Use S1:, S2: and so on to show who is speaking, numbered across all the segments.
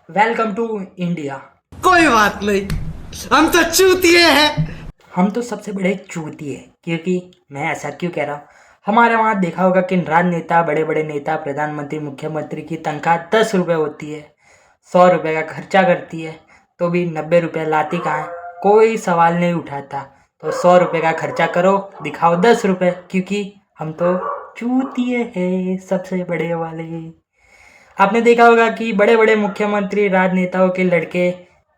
S1: Welcome to India.
S2: कोई बात नहीं, हम तो चूतिए हैं।
S1: हम तो सबसे बड़े चूतिए हैं, क्योंकि मैं ऐसा क्यों कह रहा हूँ, हमारे वहाँ देखा होगा कि राजनेता, बड़े बड़े नेता, प्रधानमंत्री, मुख्यमंत्री की तनख्वाह 10 रुपये होती है, 100 रुपये का खर्चा करती है, तो भी 90 रुपये लाती कहाँ है, कोई सवाल नहीं उठाता। तो 100 रुपये का खर्चा करो, दिखाओ 10 रुपये, क्योंकि हम तो चूतिए हैं सबसे बड़े वाले। आपने देखा होगा कि बड़े बड़े मुख्यमंत्री, राजनेताओं के लड़के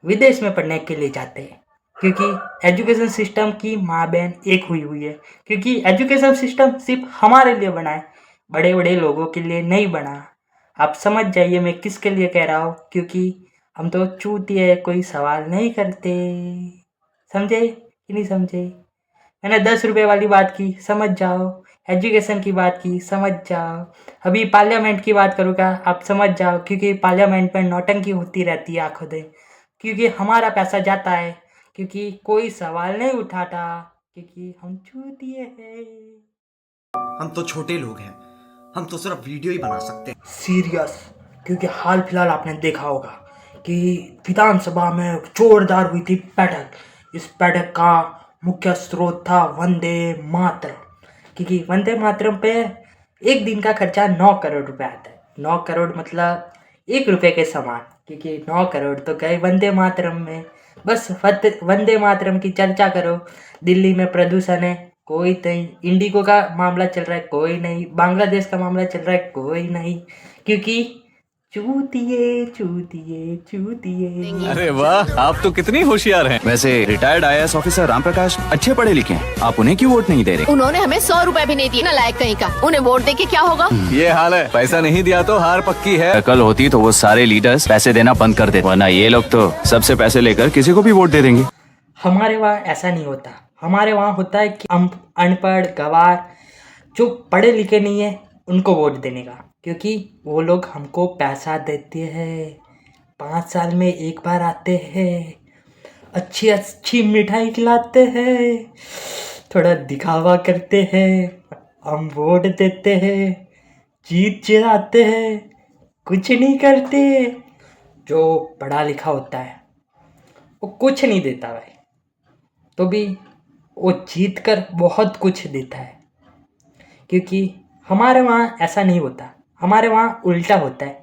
S1: विदेश में पढ़ने के लिए जाते हैं, क्योंकि एजुकेशन सिस्टम की माँ बहन एक हुई है। क्योंकि एजुकेशन सिस्टम सिर्फ हमारे लिए बना है, बड़े बड़े लोगों के लिए नहीं बना। आप समझ जाइए मैं किसके लिए कह रहा हूँ, क्योंकि हम तो चूतिए, कोई सवाल नहीं करते। समझे कि नहीं समझे? मैंने 10 रुपये वाली बात की, समझ जाओ। एजुकेशन की बात की, समझ जाओ। अभी पार्लियामेंट की बात करूँगा, आप समझ जाओ, क्योंकि पार्लियामेंट में नौटंकी होती रहती है आंखों दिन, क्योंकि हमारा पैसा जाता है, क्योंकि कोई सवाल नहीं उठाता, क्योंकि हम चूतिए हैं।
S2: हम तो छोटे लोग हैं, हम तो सिर्फ वीडियो ही बना सकते हैं।
S1: सीरियस, क्योंकि हाल फिलहाल आपने देखा होगा कि विधानसभा में जोरदार हुई थी बैठक। इस बैठक का मुख्य स्रोत था वंदे मातरम, क्योंकि वंदे मातरम पे एक दिन का खर्चा 9 करोड़ रुपए आता है। 9 करोड़ मतलब 1 रुपये के समान, क्योंकि 9 करोड़ तो गए वंदे मातरम में। बस वंदे मातरम की चर्चा करो। दिल्ली में प्रदूषण है, कोई नहीं। इंडिगो का मामला चल रहा है, कोई नहीं। बांग्लादेश का मामला चल रहा है, कोई नहीं, क्योंकि चूतिए चूतिए चूतिए।
S3: अरे वाह, आप तो कितनी होशियार हैं। वैसे retired IAS officer Ram Prakash अच्छे पढ़े लिखे हैं, आप उन्हें क्यों वोट नहीं दे रहे?
S4: उन्होंने हमें 100 रुपए भी नहीं दिए, नालायक कहीं का। उन्हें वोट देके क्या होगा?
S3: ये हाल है, पैसा नहीं दिया तो हार पक्की है। कल होती तो वो सारे लीडर्स पैसे देना बंद कर देते, वरना ये लोग तो सबसे पैसे लेकर किसी को भी वोट दे देंगे।
S1: हमारे वहाँ ऐसा नहीं होता। हमारे वहाँ होता है कि हम अनपढ़ गवार, जो पढ़े लिखे नहीं है, उनको वोट देने का, क्योंकि वो लोग हमको पैसा देते हैं, 5 साल में एक बार आते हैं, अच्छी अच्छी मिठाई खिलाते हैं, थोड़ा दिखावा करते हैं, हम वोट देते हैं, जीत जिताते हैं, कुछ नहीं करते। जो पढ़ा लिखा होता है वो कुछ नहीं देता भाई, तो भी वो जीत कर बहुत कुछ देता है, क्योंकि हमारे वहाँ ऐसा नहीं होता। हमारे वहाँ उल्टा होता है,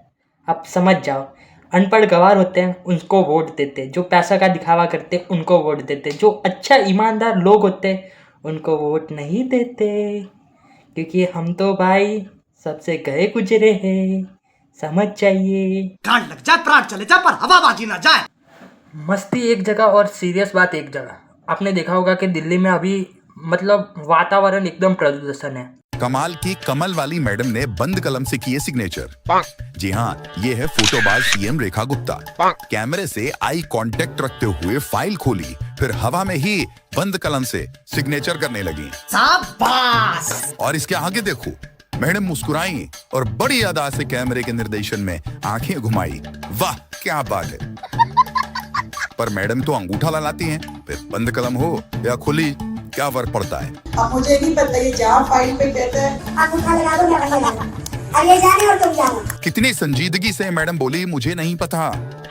S1: आप समझ जाओ। अनपढ़ गवार होते हैं उनको वोट देते, जो पैसा का दिखावा करते हैं उनको वोट देते, जो अच्छा ईमानदार लोग होते हैं उनको वोट नहीं देते, क्योंकि हम तो भाई सबसे गए गुजरे हैं, समझ जाइए।
S2: गांड लग जाए, प्राण चले जाए, पर हवाबाजी ना जाए।
S1: मस्ती एक जगह और सीरियस बात एक जगह। आपने देखा होगा कि दिल्ली में अभी मतलब वातावरण एकदम प्रदूषण है।
S5: कमाल की कमल वाली मैडम ने बंद कलम से किए सिग्नेचर। जी हाँ, ये है फोटोबाज सीएम रेखा गुप्ता। कैमरे से आई कांटेक्ट रखते हुए फाइल खोली, फिर हवा में ही बंद कलम से सिग्नेचर करने लगी।
S2: शाबाश।
S5: और इसके आगे देखो, मैडम मुस्कुराई और बड़ी अदा से कैमरे के निर्देशन में आंखें घुमाई। वाह क्या बात है। पर मैडम तो अंगूठा लगाती हैं, फिर बंद कलम हो या खुली क्या फर्क पड़ता है?
S6: अब मुझे नहीं पता, ये जहाँ फाइल पे कहते हैं
S7: अंगूठा लगा दो, मैं लगा। अब ये जाने और तुम जाना।
S5: कितनी संजीदगी से मैडम बोली, मुझे नहीं पता,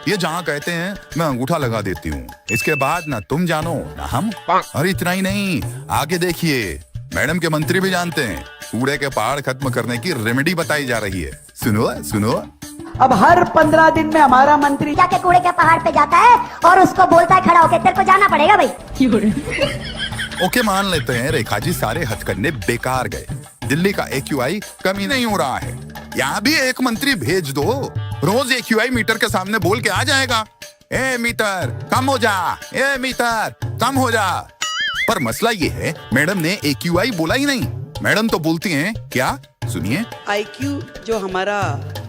S5: ये जहाँ कहते हैं मैं अंगूठा लगा देती हूँ, इसके बाद ना तुम जानो ना हम। और इतना ही नहीं, आगे देखिए, मैडम के मंत्री भी जानते हैं, कूड़े के पहाड़ खत्म करने की रेमेडी बताई जा रही है। सुनो सुनो।
S6: अब हर 15 दिन में हमारा मंत्री
S7: जाके कूड़े के पहाड़ पे जाता है और उसको बोलता है खड़ा होके, तेरे को जाना पड़ेगा भाई।
S5: ओके, मान लेते हैं रेखा जी सारे हथकंडे बेकार गए, दिल्ली का AQI कमी नहीं हो रहा है, यहाँ भी एक मंत्री भेज दो, रोज AQI मीटर के सामने बोल के आ जाएगा, ए मीटर कम हो जा, ए मीटर कम हो जा। पर मसला ये है, मैडम ने AQI बोला ही नहीं, मैडम तो बोलती हैं क्या, सुनिए,
S6: IQ जो हमारा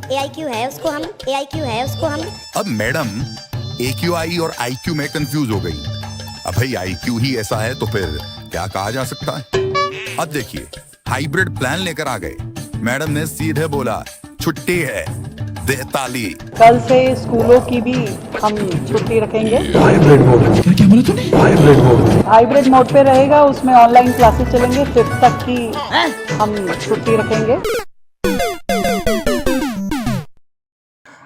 S7: AIQ है उसको हम, AIQ है उसको हम।
S5: अब मैडम AQI और IQ में कंफ्यूज हो गई। अब भाई IQ ही ऐसा है तो फिर क्या कहा जा सकता है? अब देखिए, हाइब्रिड प्लान लेकर आ गए, मैडम ने सीधे बोला छुट्टी है, दे ताली।
S6: कल से स्कूलों की भी हम छुट्टी रखेंगे।
S8: हाइब्रिड मोड, क्या बोला तूने?
S6: हाइब्रिड मोड पे रहेगा, उसमें ऑनलाइन क्लासेस चलेंगे, 5th तक की हम छुट्टी रखेंगे।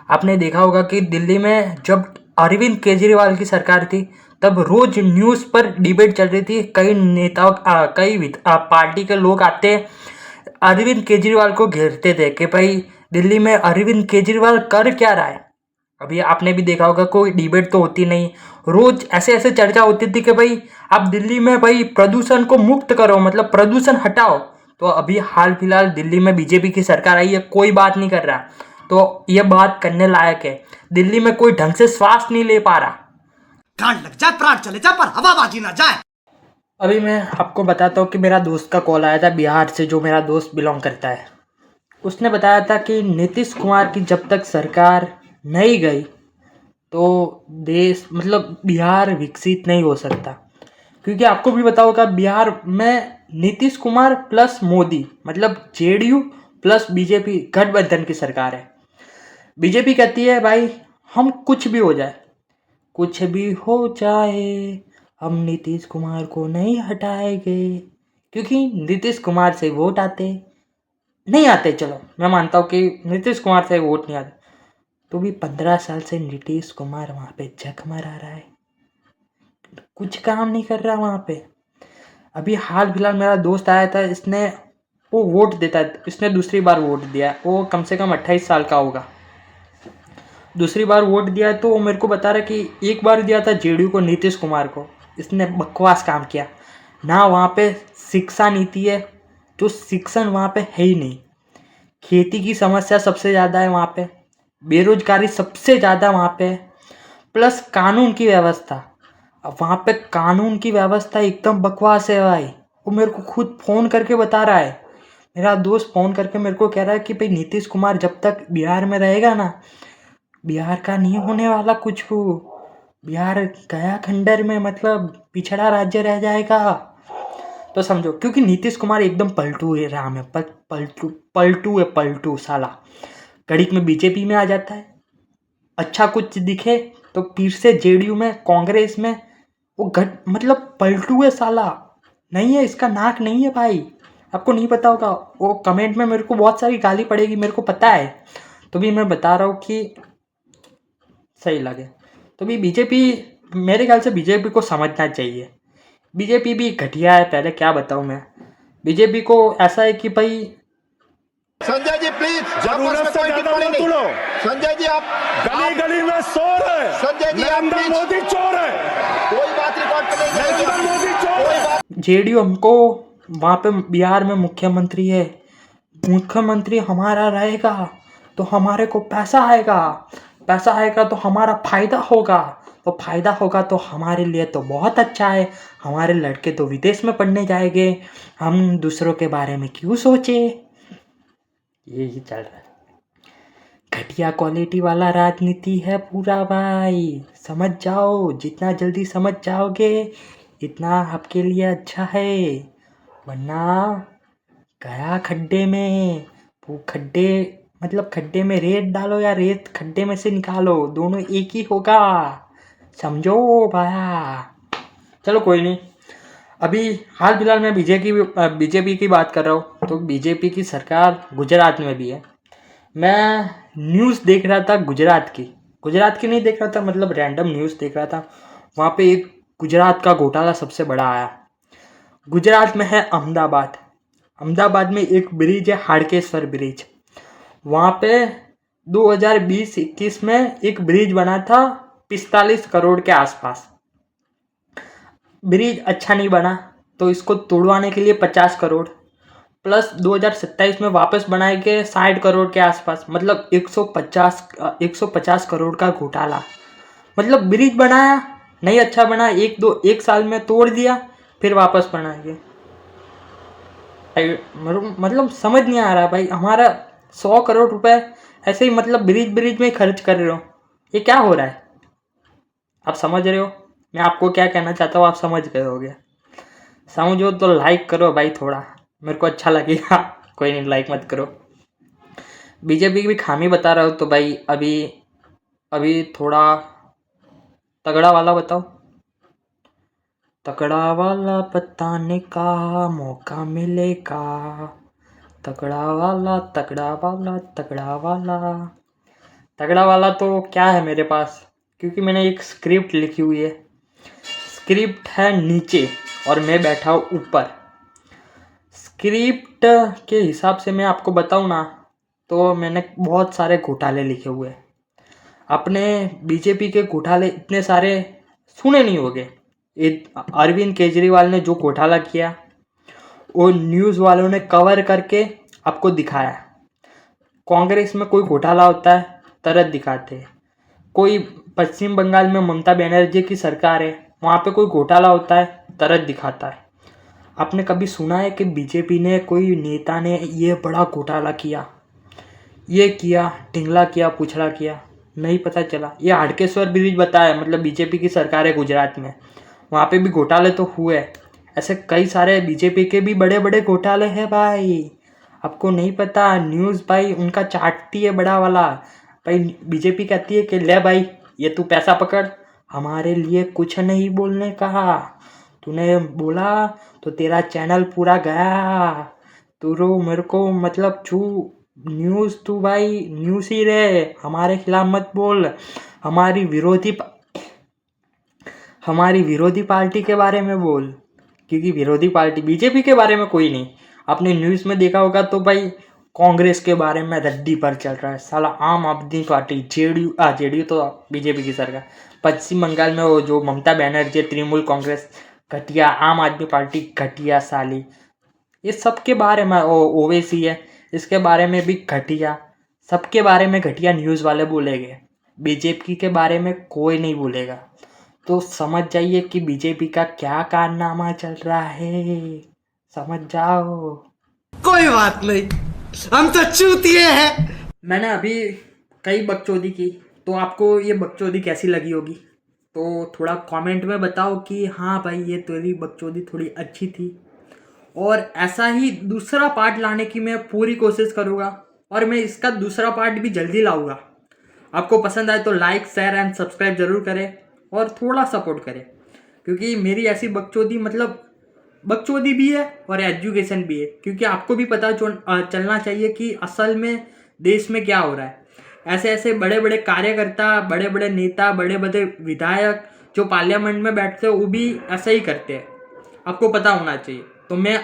S1: आपने देखा होगा कि दिल्ली में जब अरविंद केजरीवाल की सरकार थी तब रोज न्यूज़ पर डिबेट चल रही थी। कई नेताओं पार्टी के लोग आते अरविंद केजरीवाल को घेरते थे कि भाई दिल्ली में अरविंद केजरीवाल कर क्या रहा है। अभी आपने भी देखा होगा कोई डिबेट तो होती नहीं, रोज ऐसे ऐसे चर्चा होती थी कि भाई आप दिल्ली में भाई प्रदूषण को मुक्त करो, मतलब प्रदूषण हटाओ। तो अभी हाल फिलहाल दिल्ली में बीजेपी की सरकार आई है, कोई बात नहीं कर रहा, तो ये बात करने लायक है। दिल्ली में कोई ढंग से श्वास नहीं ले पा रहा।
S2: प्राण लग जाए, प्राण चले जाए, पर हवाबाजी ना जाए।
S1: अभी मैं आपको बताता हूँ कि मेरा दोस्त का कॉल आया था बिहार से, जो मेरा दोस्त बिलोंग करता है। उसने बताया था कि नीतीश कुमार की जब तक सरकार नहीं गई तो देश मतलब बिहार विकसित नहीं हो सकता। क्योंकि आपको भी पता होगा बिहार में नीतीश कुमार प्लस मोदी मतलब जेडीयू प्लस बीजेपी गठबंधन की सरकार है। बीजेपी कहती है भाई हम कुछ भी हो जाए, कुछ भी हो जाए, हम नीतीश कुमार को नहीं हटाएंगे। क्योंकि नीतीश कुमार से वोट नहीं आते, चलो मैं मानता हूँ कि नीतीश कुमार से वोट नहीं आते, तो भी 15 साल से नीतीश कुमार वहाँ पे जख मरा रहा है, कुछ काम नहीं कर रहा वहाँ पे। अभी हाल फिलहाल मेरा दोस्त आया था, वो वोट देता है, इसने दूसरी बार वोट दिया, वो कम से कम 28 साल का होगा, दूसरी बार वोट दिया। तो वो मेरे को बता रहा कि एक बार दिया था जेडीयू को, नीतीश कुमार को, इसने बकवास काम किया ना। वहाँ पे शिक्षा नीति है, जो शिक्षण वहाँ पे है ही नहीं। खेती की समस्या सबसे ज़्यादा है वहाँ पे, बेरोजगारी सबसे ज़्यादा वहाँ पे, प्लस कानून की व्यवस्था। अब वहाँ पे कानून की व्यवस्था एकदम बकवास है भाई। वो मेरे को खुद फ़ोन करके बता रहा है, मेरा दोस्त फ़ोन करके मेरे को कह रहा है कि भाई नीतीश कुमार जब तक बिहार में रहेगा ना, बिहार का नहीं होने वाला कुछ हो। बिहार गया खंडर में मतलब पिछड़ा राज्य रह जाएगा। तो समझो, क्योंकि नीतीश कुमार एकदम पलटू है, राम है, पलटू साला। घड़ीक में बीजेपी में आ जाता है, अच्छा कुछ दिखे तो फिर से जेडीयू में, कांग्रेस में, वो मतलब पलटू है साला। नहीं है, इसका नाक नहीं है भाई, आपको नहीं पता होगा। वो कमेंट में मेरे को बहुत सारी गाली पड़ेगी, मेरे को पता है, तो भी मैं बता रहा हूँ कि सही लगे। तो भी बीजेपी, मेरे ख्याल से बीजेपी को समझना चाहिए, बीजेपी भी घटिया है। पहले क्या बताऊँ मैं, बीजेपी को ऐसा है कि भाई
S9: संजय जी प्लीज, जरूरत से ज्यादा मत तुलो। संजय जी आप गली गली में शोर है, संजय जी नरेंद्र मोदी चोर है, कोई बात रिकॉर्ड पे नहीं जाएगी, नरेंद्र मोदी चोर है।
S1: जेडीयू हमको वहाँ पे बिहार में मुख्यमंत्री है, मुख्यमंत्री हमारा रहेगा तो हमारे को पैसा आएगा तो हमारा फायदा होगा, तो फायदा होगा तो हमारे लिए तो बहुत अच्छा है। हमारे लड़के तो विदेश में पढ़ने जाएंगे, हम दूसरों के बारे में क्यों सोचे। यही चल रहा है, घटिया क्वालिटी वाला राजनीति है पूरा भाई। समझ जाओ, जितना जल्दी समझ जाओगे इतना आपके लिए अच्छा है, वरना गया खड्डे में। वो खड्डे मतलब खड्डे में रेत डालो या रेत खड्डे में से निकालो, दोनों एक ही होगा, समझो भाया। चलो कोई नहीं, अभी हाल फिलहाल मैं बीजेपी की बात कर रहा हूँ, तो बीजेपी की सरकार गुजरात में भी है। मैं न्यूज़ देख रहा था गुजरात की नहीं देख रहा था, मतलब रैंडम न्यूज़ देख रहा था। वहाँ पे एक गुजरात का घोटाला सबसे बड़ा आया। गुजरात में है अहमदाबाद में एक ब्रिज है, हाड़केश्वर ब्रिज। वहाँ पे 2020-21 में एक ब्रिज बना था 45 करोड़ के आसपास। ब्रिज अच्छा नहीं बना तो इसको तोड़वाने के लिए 50 करोड़ प्लस 2027 में वापस बनाए गए 60 करोड़ के आसपास, मतलब 150 करोड़ का घोटाला। मतलब ब्रिज बनाया नहीं अच्छा बना, एक साल में तोड़ दिया, फिर वापस बनाएंगे। मतलब समझ नहीं आ रहा भाई, हमारा 100 करोड़ रुपए ऐसे ही मतलब ब्रिज में खर्च कर रहे हो, ये क्या हो रहा है। आप समझ रहे हो मैं आपको क्या कहना चाहता हूँ, आप समझ गए होगे। समझो तो लाइक करो भाई, थोड़ा मेरे को अच्छा लगेगा। कोई नहीं, लाइक मत करो। बीजेपी की भी खामी बता रहा हो तो भाई अभी थोड़ा तगड़ा वाला बताओ। तगड़ा वाला बताने का मौका मिलेगा, तगड़ा वाला तगड़ा वाला तो क्या है मेरे पास, क्योंकि मैंने एक स्क्रिप्ट लिखी हुई है। स्क्रिप्ट है नीचे और मैं बैठा हूँ ऊपर। स्क्रिप्ट के हिसाब से मैं आपको बताऊँ ना, तो मैंने बहुत सारे घोटाले लिखे हुए हैं। अपने बीजेपी के घोटाले इतने सारे सुने नहीं होंगे। अरविंद केजरीवाल ने जो घोटाला किया वो न्यूज़ वालों ने कवर करके आपको दिखाया। कांग्रेस में कोई घोटाला होता है तरत दिखाते हैं। कोई पश्चिम बंगाल में ममता बनर्जी की सरकार है, वहाँ पे कोई घोटाला होता है तरत दिखाता है। आपने कभी सुना है कि बीजेपी ने कोई नेता ने ये बड़ा घोटाला किया, ये किया, ढिंगला किया, पुछड़ा किया? नहीं पता चला। ये हाटकेश्वर ब्रिज बताया, मतलब बीजेपी की सरकार है गुजरात में, वहाँ पे भी घोटाले तो हुए। ऐसे कई सारे बीजेपी के भी बड़े बड़े घोटाले हैं भाई, आपको नहीं पता। न्यूज़ भाई उनका चाटती है बड़ा वाला। भाई बीजेपी कहती है कि ले भाई ये तू पैसा पकड़, हमारे लिए कुछ नहीं बोलने का, तूने बोला तो तेरा चैनल पूरा गया, तू रो मेरे को मतलब छू न्यूज़, तू भाई न्यूज़ ही रहे, हमारे खिलाफ मत बोल, हमारी विरोधी पार्टी के बारे में बोल, क्योंकि विरोधी पार्टी बीजेपी के बारे में कोई नहीं। आपने न्यूज़ में देखा होगा तो भाई कांग्रेस के बारे में रद्दी पर चल रहा है साला। आम आदमी पार्टी जेडीयू तो बीजेपी की सरकार। पश्चिम बंगाल में वो जो ममता बनर्जी तृणमूल कांग्रेस घटिया, आम आदमी पार्टी घटिया साली। ये सबके बारे में ओवैसी है, इसके बारे में भी घटिया, सबके बारे में घटिया न्यूज़ वाले बोलेंगे। बीजेपी के बारे में कोई नहीं बोलेगा। तो समझ जाइए कि बीजेपी का क्या कारनामा चल रहा है, समझ जाओ।
S2: कोई बात नहीं, हम तो चूतिए हैं।
S1: मैंने अभी कई बकचोदी की, तो आपको ये बकचोदी कैसी लगी होगी? तो थोड़ा कमेंट में बताओ कि हाँ भाई ये तेरी बकचोदी थोड़ी अच्छी थी। और ऐसा ही दूसरा पार्ट लाने की मैं पूरी कोशिश करूँगा, और मैं इसका दूसरा पार्ट भी जल्दी लाऊंगा। आपको पसंद आए तो लाइक, शेयर एंड सब्सक्राइब जरूर करें और थोड़ा सपोर्ट करें, क्योंकि मेरी ऐसी बकचोदी मतलब बकचोदी भी है और एजुकेशन भी है, क्योंकि आपको भी पता चलना चाहिए कि असल में देश में क्या हो रहा है। ऐसे ऐसे बड़े बड़े कार्यकर्ता, बड़े बड़े नेता, बड़े बड़े विधायक जो पार्लियामेंट में बैठते हैं वो भी ऐसा ही करते हैं, आपको पता होना चाहिए। तो मैं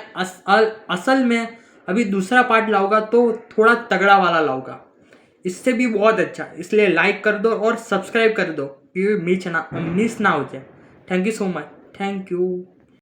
S1: असल में अभी दूसरा पार्ट लाऊंगा तो थोड़ा तगड़ा वाला लाऊंगा, इससे भी बहुत अच्छा। इसलिए लाइक कर दो और सब्सक्राइब कर दो, क्योंकि मिस ना हो जाए। Thank you so much, thank you.